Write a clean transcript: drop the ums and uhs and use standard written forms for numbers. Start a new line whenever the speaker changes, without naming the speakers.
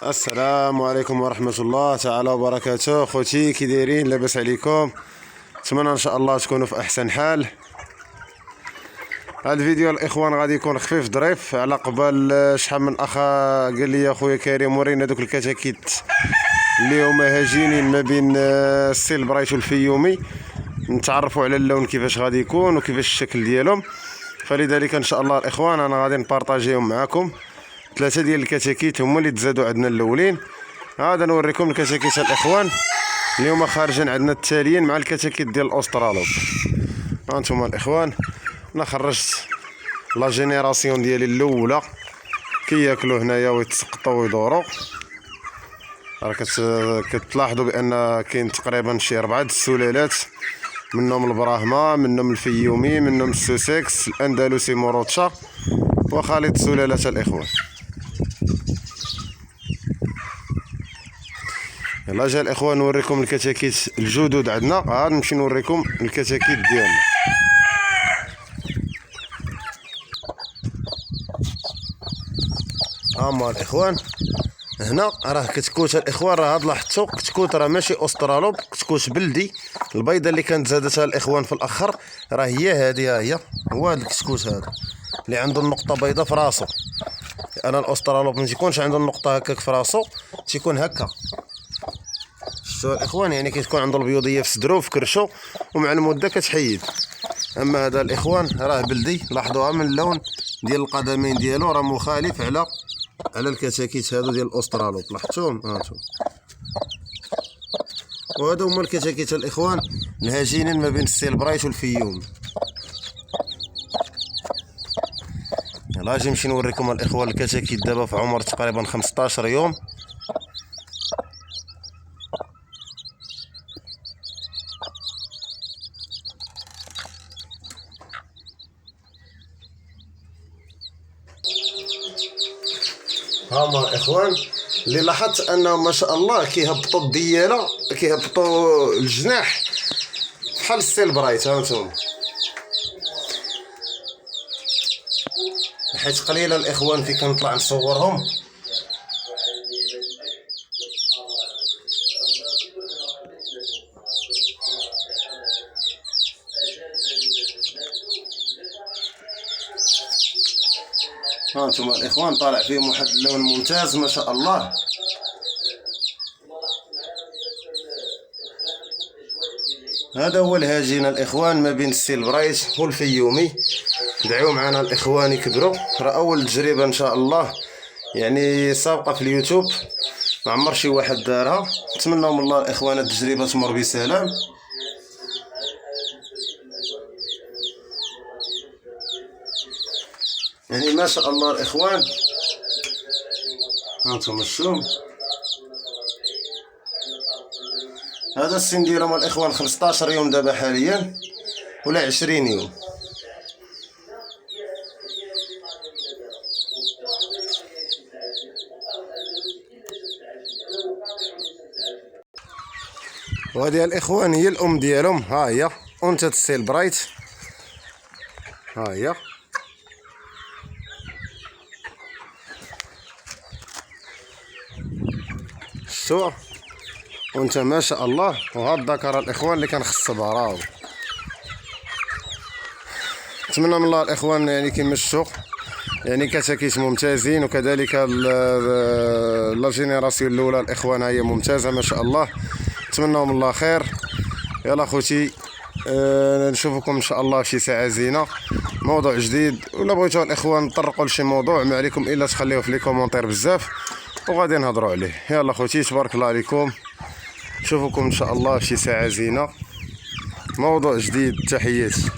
السلام عليكم ورحمة الله تعالى وبركاته. خوتي كي دايرين؟ لاباس عليكم؟ نتمنى ان شاء الله تكونوا في احسن حال. هذا الفيديو الاخوان غادي يكون خفيف ظريف على قبل. شحال من اخ قال لي يا خويا كريم ورينا دوك الكتاكيت اللي هما هاجينين ما بين السيل برايت والفيومي، نتعرفوا على اللون كيفاش غادي يكون وكيفاش الشكل ديالهم. فلذلك ان شاء الله الاخوان انا غادي نبارطاجيهم معكم. ثلاثه ديال الكتاكيت هما اللي تزادوا عندنا الاولين. هذا نوريكم الكتاكيت الاخوان اللي هما خارجين عندنا التاليين مع الكتاكيت ديال الاسترالوب. ها انتم الاخوان، انا خرجت لا جينيراسيون ديالي الاولى كياكلوا هنايا ويتسقطوا ويدوروا. راه كتلاحظوا بان كاين تقريبا شي 4 السلالات، منهم البراهما، منهم الفيومي، منهم السوسكس، الاندلسي، موروتشا وخليط سلالات الاخوان. يلا جا الاخوان نوريكم الكتاكيت الجدد عندنا. عاد نمشي نوريكم الكتاكيت ديالنا. هما الاخوان هنا راه كتكوت الاخوان. راه هاد لاحظتوا كتكوت راه ماشي استرالوب، كتكوت بلدي. البيضه اللي كانت زادتها الاخوان في الاخر راه هي هذه، هي هو هذا الكتكوت هذا اللي عنده النقطه بيضاء في راسو. انا الاسترالوب ما تيكونش عنده النقطه هكاك في راسو، تيكون هكا. شفتوا الاخوان؟ يعني كتكون عنده البيوضيه في صدرو في كرشو ومع المده كتحيد. اما هذا الاخوان راه بلدي. لاحظوها من اللون ديال القدمين ديالو راه مخالف على الكتاكيت هادو ديال الاسترالوب. لاحظتوهم؟ ها انتم. وهادو هما الكتاكيت الاخوان الهاجينين ما بين السيل برايت والفيوم. يلا اجي نمشي نوريكم الاخوان الكتاكيت دابا في عمر تقريبا 15 يوم. هما الاخوان اللي لاحظت انهم ما شاء الله كيهبطوا الدياله، كيهبطوا الجناح بحال السيل برايت. ها انتم، حيت قليله الاخوان في كنطلع نصورهم. ها انتم الاخوان طالع فيهم واحد اللون ممتاز ما شاء الله. هذا هو الهاجين الاخوان ما بين السيل برايت والفيومي. دعيو معنا الاخوان يكبروا. راه اول تجربه ان شاء الله، يعني سابقه في اليوتيوب، ما عمر شي واحد دارها. نتمنى من الله الاخوان التجربه تمر بسلام. يعني ما شاء الله الاخوان. هانتم الشوم، هذا السن ديالهم الاخوان 15 يوم دابا حاليا ولا 20 يوم. وهذه الاخوان هي الام ديالهم. ها هي انثى السيل برايت. ها هي شو وانت ما شاء الله. وهاد الذكر الاخوان اللي كنخصبها راهو. نتمنى من الله الاخوان يعني كيمشوا يعني كتاكيت ممتازين، وكذلك لا جينيراسيون الاولى الاخوان هي ممتازه ما شاء الله. نتمنى من الله خير. يلا خوتي نشوفكم ان شاء الله في شي ساعه زينه، موضوع جديد. ولا بغيتوا الاخوان نطرقوا لشي موضوع ما عليكم الا تخليوه في لي كومونتير بزاف وغادي نهضروا عليه. يلا خوتي تبارك الله عليكم، نشوفكم ان شاء الله في شي ساعه زينه، موضوع جديد. تحياتي.